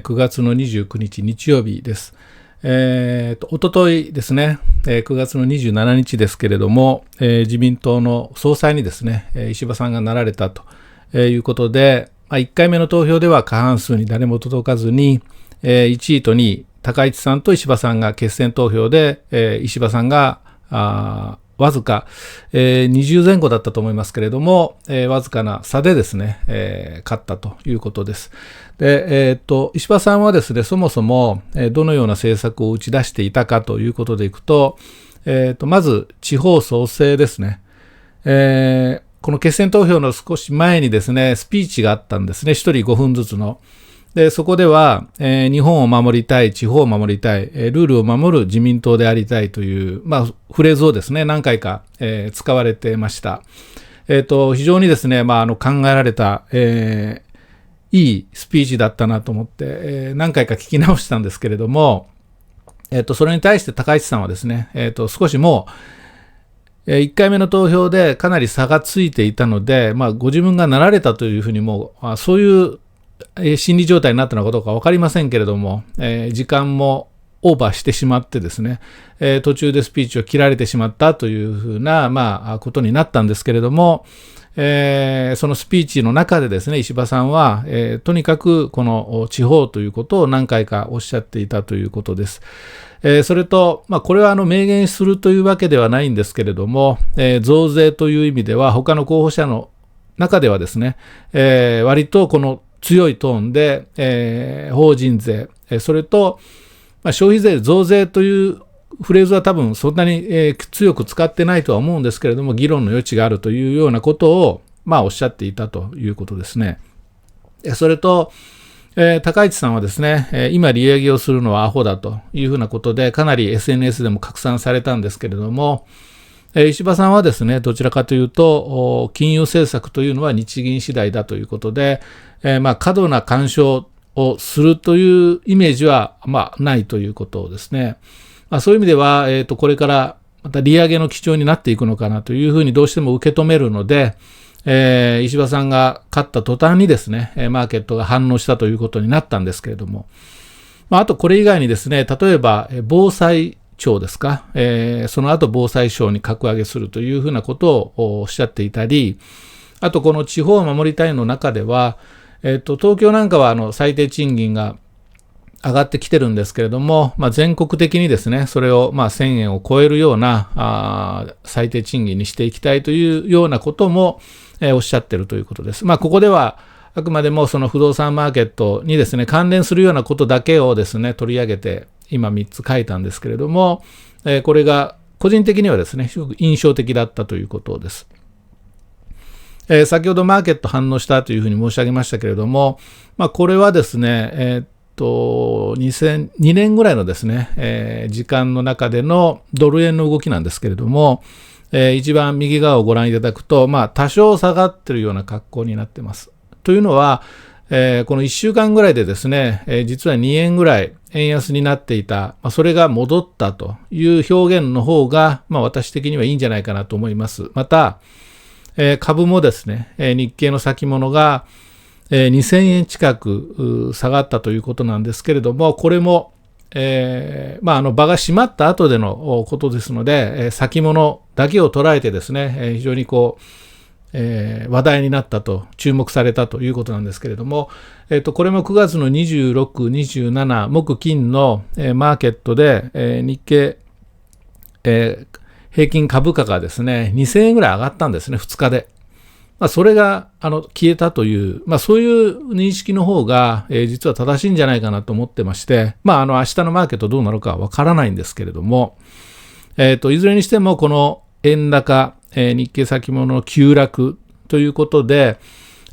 9月の29日日曜日です。おとといですね、9月の27日ですけれども、自民党の総裁にですね、石破さんがなられたということで、1回目の投票では過半数に誰も届かずに、1位と2位、高市さんと石破さんが決選投票で、石破さんがわずか、20前後だったと思いますけれども、わずかな差でですね、勝ったということです。で、石破さんはですね、そもそもどのような政策を打ち出していたかということでいくと、まず地方創生ですね。この決選投票の少し前にですね、スピーチがあったんですね。1人5分ずつの。で、そこでは、日本を守りたい、地方を守りたい、ルールを守る自民党でありたいという、フレーズをですね、何回か、使われてました。非常にですね、考えられた、いいスピーチだったなと思って、何回か聞き直したんですけれども、それに対して高市さんはですね、少しもう、1回目の投票でかなり差がついていたので、ご自分がなられたというふうにもう、そういう心理状態になったのかどうか分かりませんけれども、時間もオーバーしてしまってですね、途中でスピーチを切られてしまったというふうな、ことになったんですけれども、そのスピーチの中でですね、石破さんは、とにかくこの地方ということを何回かおっしゃっていたということです。それと、これは明言するというわけではないんですけれども、増税という意味では他の候補者の中ではですね、割とこの強いトーンで、法人税、それと、消費税増税というフレーズは多分そんなに、強く使ってないとは思うんですけれども、議論の余地があるというようなことを、おっしゃっていたということですね。それと、高市さんはですね、今利上げをするのはアホだというふうなことで、かなり SNS でも拡散されたんですけれども、石破さんはですね、どちらかというと、金融政策というのは日銀次第だということで、過度な干渉をするというイメージは、ないということですね。そういう意味では、これからまた利上げの基調になっていくのかなというふうにどうしても受け止めるので、石破さんが勝った途端にですね、マーケットが反応したということになったんですけれども、あとこれ以外にですね、例えば防災庁ですか、その後防災省に格上げするというふうなことをおっしゃっていたり、あとこの地方を守りたいの中では、東京なんかは最低賃金が上がってきてるんですけれども、全国的にですね、それを1000円を超えるような最低賃金にしていきたいというようなことも、おっしゃってるということです。ここではあくまでもその不動産マーケットにですね、関連するようなことだけをですね、取り上げて今3つ書いたんですけれども、これが個人的にはですね、すごく印象的だったということです。先ほどマーケット反応したというふうに申し上げましたけれども、これはですね、2002年ぐらいのですね、時間の中でのドル円の動きなんですけれども、一番右側をご覧いただくと、多少下がっているような格好になっています。というのは、この1週間ぐらいでですね、実は2円ぐらい円安になっていた、それが戻ったという表現の方が、私的にはいいんじゃないかなと思います。また、株もですね、日経の先物が2000円近く下がったということなんですけれども、これも、場が閉まった後でのことですので、先物だけを捉えてですね、非常に話題になったと、注目されたということなんですけれども、これも9月の26、27、木金のマーケットで日経平均株価がですね、2000円ぐらい上がったんですね、2日で。それが消えたという、そういう認識の方が、実は正しいんじゃないかなと思ってまして、明日のマーケットどうなるかはわからないんですけれども、いずれにしてもこの円高、日経先物の急落ということで、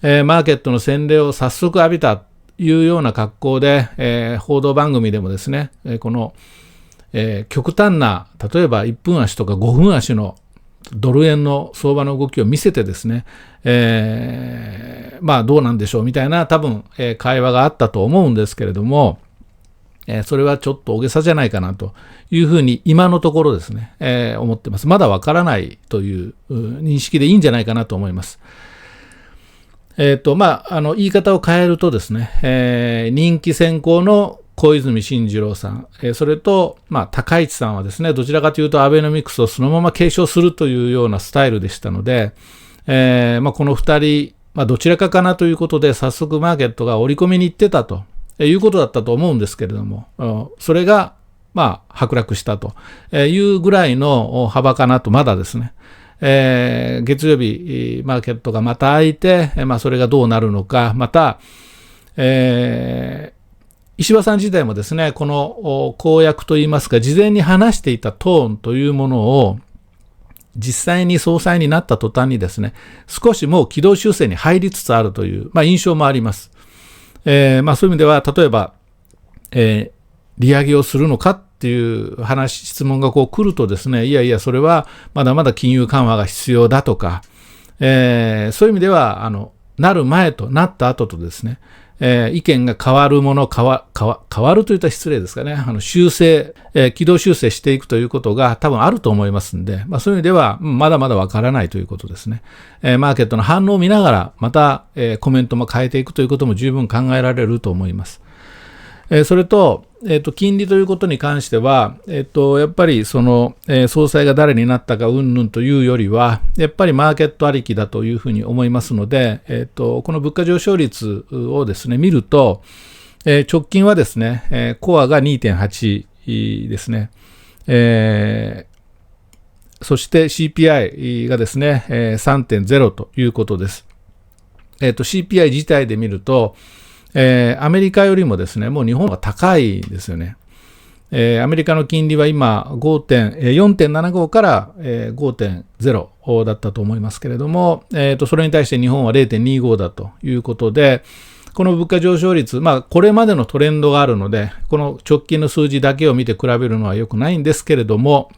マーケットの洗礼を早速浴びたというような格好で、報道番組でもですね、この、極端な、例えば1分足とか5分足のドル円の相場の動きを見せてですね、どうなんでしょうみたいな多分、会話があったと思うんですけれども、それはちょっと大げさじゃないかなというふうに今のところですね、思ってます。まだわからないという認識でいいんじゃないかなと思います。言い方を変えるとですね、人気先行の小泉進次郎さん、それと、高市さんはですね、どちらかというとアベノミクスをそのまま継承するというようなスタイルでしたので、この2人、どちらかかなということで、早速マーケットが織り込みに行ってたということだったと思うんですけれども、それが、剥落したというぐらいの幅かなと、まだですね。月曜日、マーケットがまた開いて、それがどうなるのか、また、石破さん自体もですね、この公約といいますか、事前に話していたトーンというものを、実際に総裁になった途端にですね、少しもう軌道修正に入りつつあるという、印象もあります。そういう意味では、例えば、利上げをするのかっていう質問が来るとですね、いやいや、それはまだまだ金融緩和が必要だとか、そういう意味では、なる前となった後とですね、意見が変わるもの、変わるといったら失礼ですかね、修正、軌道修正していくということが多分あると思いますんで、そういう意味では、まだまだわからないということですね。マーケットの反応を見ながら、また、コメントも変えていくということも十分考えられると思います。それと、金利ということに関しては、やっぱり総裁が誰になったか云々というよりは、やっぱりマーケットありきだというふうに思いますので、この物価上昇率をですね、見ると、直近はですね、コアが 2.8 ですね。そして CPI がですね、3.0 ということです。CPI 自体で見ると、アメリカよりもですね、もう日本が高いですよね。アメリカの金利は今 4.75 から、5.0 だったと思いますけれども、それに対して日本は 0.25 だということで、この物価上昇率、これまでのトレンドがあるので、この直近の数字だけを見て比べるのは良くないんですけれども、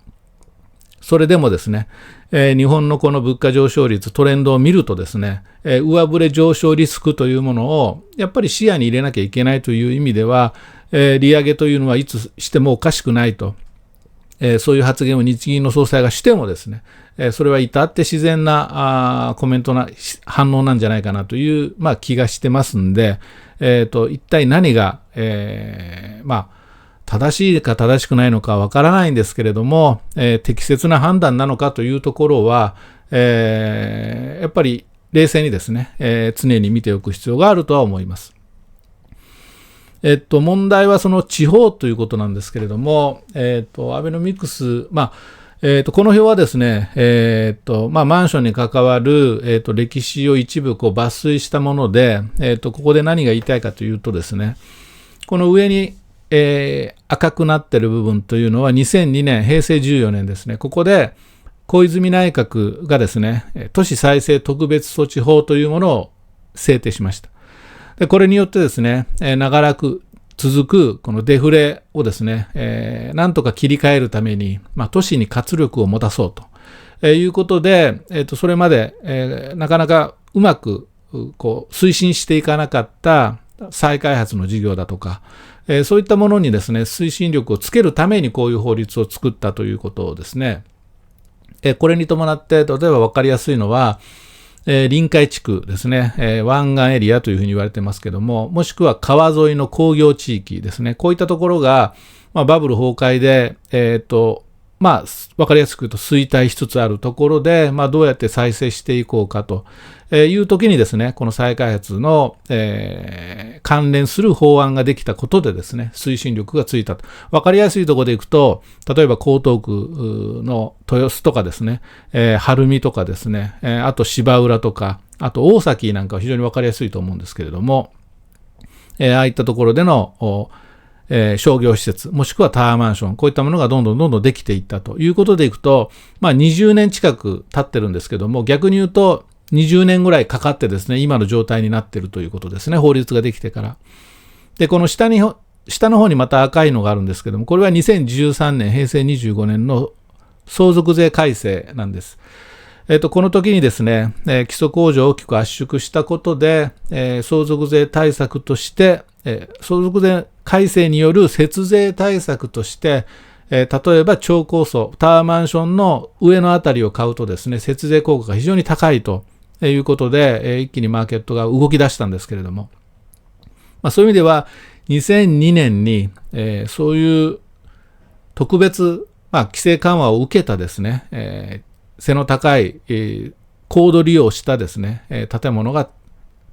それでもですね、日本のこの物価上昇率、トレンドを見るとですね、上振れ上昇リスクというものをやっぱり視野に入れなきゃいけないという意味では、利上げというのはいつしてもおかしくないと、そういう発言を日銀の総裁がしてもですね、それは至って自然なコメントな反応なんじゃないかなという、気がしてますんで、一体何が、正しいか正しくないのかわからないんですけれども、適切な判断なのかというところは、やっぱり冷静にですね、常に見ておく必要があるとは思います。問題はその地方ということなんですけれども、アベノミクス、この表はですね、マンションに関わる、歴史を一部抜粋したもので、ここで何が言いたいかというとですね、この上に赤くなっている部分というのは2002年、平成14年ですね。ここで小泉内閣がですね、都市再生特別措置法というものを制定しました。で、これによってですね、長らく続くこのデフレをですね、なんとか切り替えるために、都市に活力を持たそうということで、それまで、なかなかうまく推進していかなかった再開発の事業だとか、そういったものにですね、推進力をつけるためにこういう法律を作ったということをですね、これに伴って、例えば分かりやすいのは、臨海地区ですね、湾岸エリアというふうに言われてますけども、もしくは川沿いの工業地域ですね、こういったところが、バブル崩壊で、分かりやすく言うと衰退しつつあるところで、どうやって再生していこうかという時にですね、この再開発の、関連する法案ができたことでですね、推進力がついたと。分かりやすいところでいくと、例えば江東区の豊洲とかですね、晴海とかですね、あと芝浦とか、あと大崎なんかは非常に分かりやすいと思うんですけれども、ああいったところでの商業施設、もしくはタワーマンション、こういったものがどんどんできていったということでいくと、20年近く経ってるんですけども、逆に言うと20年ぐらいかかってですね、今の状態になっているということですね、法律ができてから。で、この下の方にまた赤いのがあるんですけども、これは2013年、平成25年の相続税改正なんです。この時にですね、基礎控除を大きく圧縮したことで、相続税対策として、相続税改正による節税対策として、例えば超高層タワーマンションの上のあたりを買うとですね、節税効果が非常に高いということで、一気にマーケットが動き出したんですけれども、そういう意味では2002年に、そういう特別、規制緩和を受けたですね、背の高い、高度利用したですね、建物が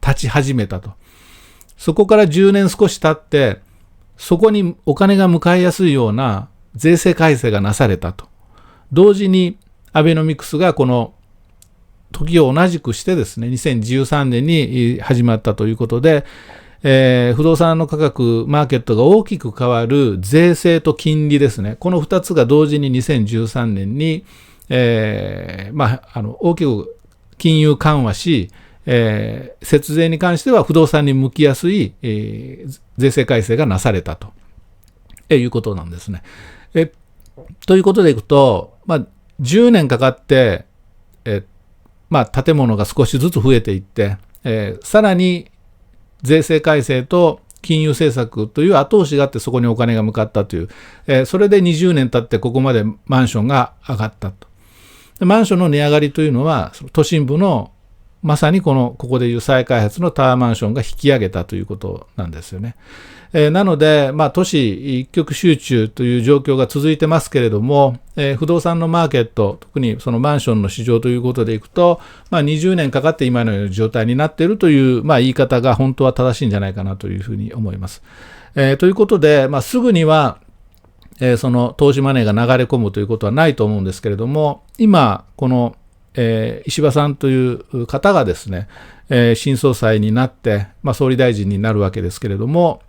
立ち始めたと。そこから10年少し経って、そこにお金が向かいやすいような税制改正がなされたと。同時にアベノミクスがこの時を同じくしてですね、2013年に始まったということで、不動産の価格、マーケットが大きく変わる税制と金利ですね。この2つが同時に2013年に、大きく金融緩和し、節税に関しては不動産に向きやすい、税制改正がなされたと、いうことなんですね。ということでいくと、10年かかって、建物が少しずつ増えていって、さらに税制改正と金融政策という後押しがあってそこにお金が向かったという、それで20年経ってここまでマンションが上がったと。でマンションの値上がりというのは都心部のまさにここでいう再開発のタワーマンションが引き上げたということなんですよね。なので、都市一極集中という状況が続いてますけれども、不動産のマーケット、特にそのマンションの市場ということでいくと、20年かかって今のような状態になっているという、言い方が本当は正しいんじゃないかなというふうに思います。ということで、すぐには、その投資マネーが流れ込むということはないと思うんですけれども、今、この石破さんという方がですね、新総裁になって、総理大臣になるわけですけれども、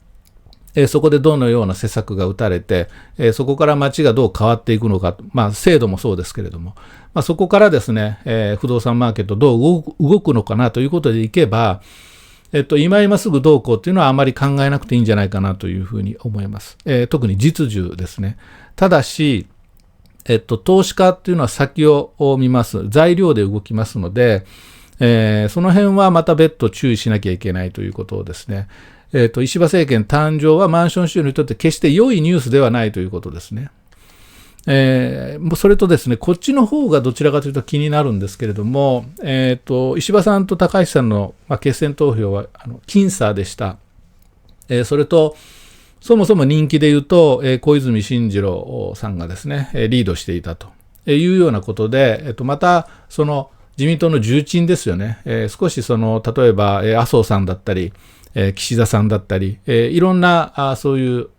そこでどのような施策が打たれて、そこから街がどう変わっていくのか、制度もそうですけれども、そこからですね、不動産マーケットどう動くのかなということでいけば、今すぐどうこうというのはあまり考えなくていいんじゃないかなというふうに思います。特に実需ですね。ただし、投資家というのは先を見ます。材料で動きますので、その辺はまた別途注意しなきゃいけないということをですね。石破政権誕生はマンション州にとって決して良いニュースではないということですね。それとですね、こっちの方がどちらかというと気になるんですけれども、石破さんと高市さんの、決選投票は僅差でした。それと、そもそも人気で言うと、小泉進次郎さんがですね、リードしていたというようなことで、また、その自民党の重鎮ですよね、少し例えば、麻生さんだったり、岸田さんだったり、いろんなそういう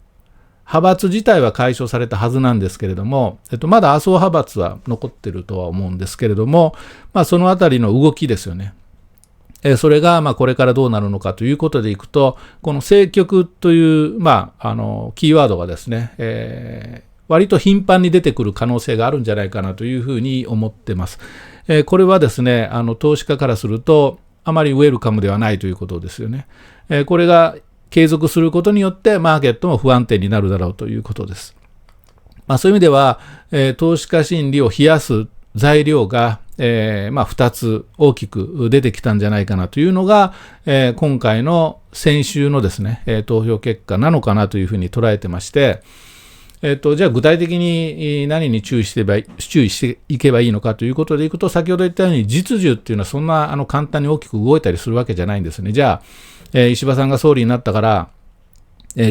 派閥自体は解消されたはずなんですけれども、まだ麻生派閥は残ってるとは思うんですけれども、そのあたりの動きですよね。それがこれからどうなるのかということでいくと、この政局という、キーワードがですね、割と頻繁に出てくる可能性があるんじゃないかなというふうに思ってます。これはですね、投資家からすると、あまりウェルカムではないということですよね。これが継続することによってマーケットも不安定になるだろうということです。そういう意味では、投資家心理を冷やす材料が、2つ大きく出てきたんじゃないかなというのが、今回の先週のですね、投票結果なのかなというふうに捉えてまして、じゃあ具体的に何に注意していけばいいのかということでいくと、先ほど言ったように実需っていうのはそんな簡単に大きく動いたりするわけじゃないんですね。じゃあ、石破さんが総理になったから、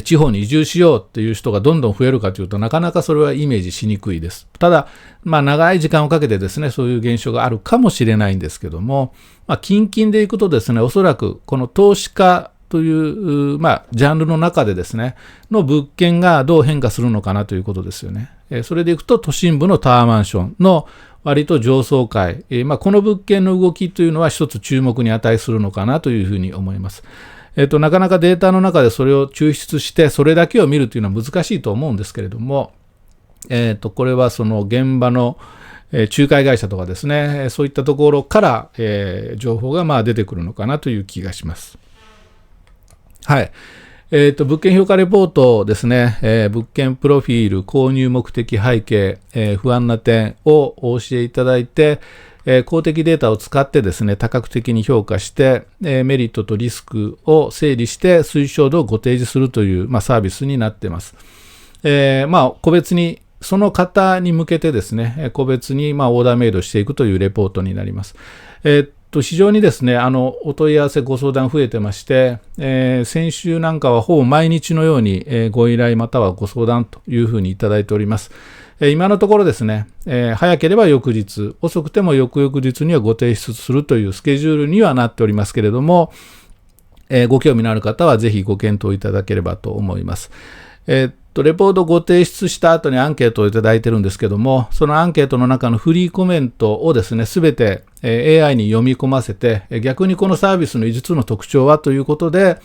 地方に移住しようっていう人がどんどん増えるかというと、なかなかそれはイメージしにくいです。ただ、長い時間をかけてですね、そういう現象があるかもしれないんですけども、近々でいくとですね、おそらくこの投資家という、ジャンルの中でですね、の物件がどう変化するのかなということですよね。それでいくと都心部のタワーマンションの割と上層階、この物件の動きというのは一つ注目に値するのかなというふうに思います。なかなかデータの中でそれを抽出してそれだけを見るというのは難しいと思うんですけれども、これはその現場の仲介会社とかですね、そういったところから、情報が出てくるのかなという気がします。はい。物件評価レポートですね、物件プロフィール、購入目的背景、不安な点をお教えいただいて、公的データを使ってですね、多角的に評価して、メリットとリスクを整理して推奨度をご提示するという、サービスになっています。個別にその方に向けてですね、個別にオーダーメイドしていくというレポートになります。非常にですね、お問い合わせ、ご相談増えてまして、先週なんかはほぼ毎日のように、ご依頼またはご相談というふうにいただいております。今のところですね、早ければ翌日、遅くても翌々日にはご提出するというスケジュールにはなっておりますけれども、ご興味のある方はぜひご検討いただければと思います。レポートご提出した後にアンケートをいただいてるんですけども、そのアンケートの中のフリーコメントをですね、すべて AI に読み込ませて、逆にこのサービスの5つの特徴はということで、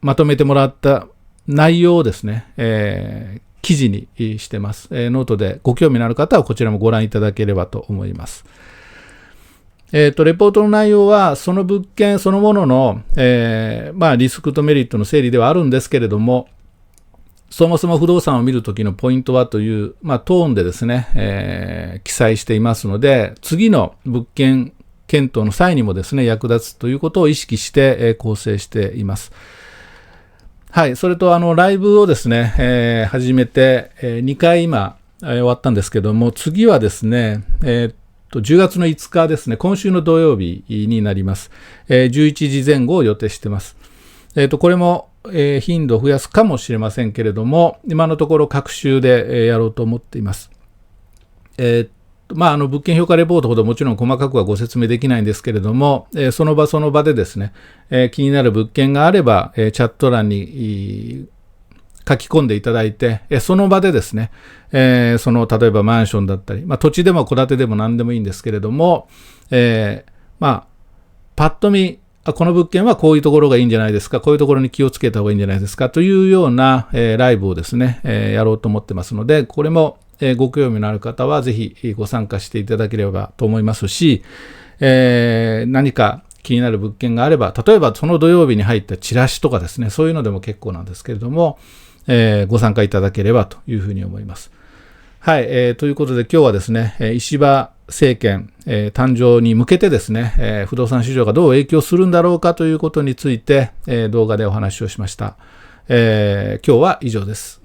まとめてもらった内容をですね、記事にしてます。ノートでご興味のある方はこちらもご覧いただければと思います。レポートの内容は、その物件そのものの、リスクとメリットの整理ではあるんですけれども、そもそも不動産を見るときのポイントはという、トーンでですね、記載していますので、次の物件検討の際にもですね、役立つということを意識して、構成しています。はい、それとライブをですね、始めて、2回今、終わったんですけども、次はですね、10月の5日ですね、今週の土曜日になります。11時前後を予定しています。これも、頻度を増やすかもしれませんけれども、今のところ各週で、やろうと思っています。物件評価レポートほどもちろん細かくはご説明できないんですけれども、その場その場でですね、気になる物件があれば、チャット欄に書き込んでいただいて、その場でですね、例えばマンションだったり、土地でも戸建てでも何でもいいんですけれども、パッと見、この物件はこういうところがいいんじゃないですか、こういうところに気をつけた方がいいんじゃないですかというような、ライブをですね、やろうと思ってますので、これも、ご興味のある方はぜひご参加していただければと思いますし、何か気になる物件があれば、例えばその土曜日に入ったチラシとかですね、そういうのでも結構なんですけれども、ご参加いただければというふうに思います。はい、ということで今日はですね、石破政権、誕生に向けてですね、不動産市場がどう影響するんだろうかということについて、動画でお話をしました。今日は以上です。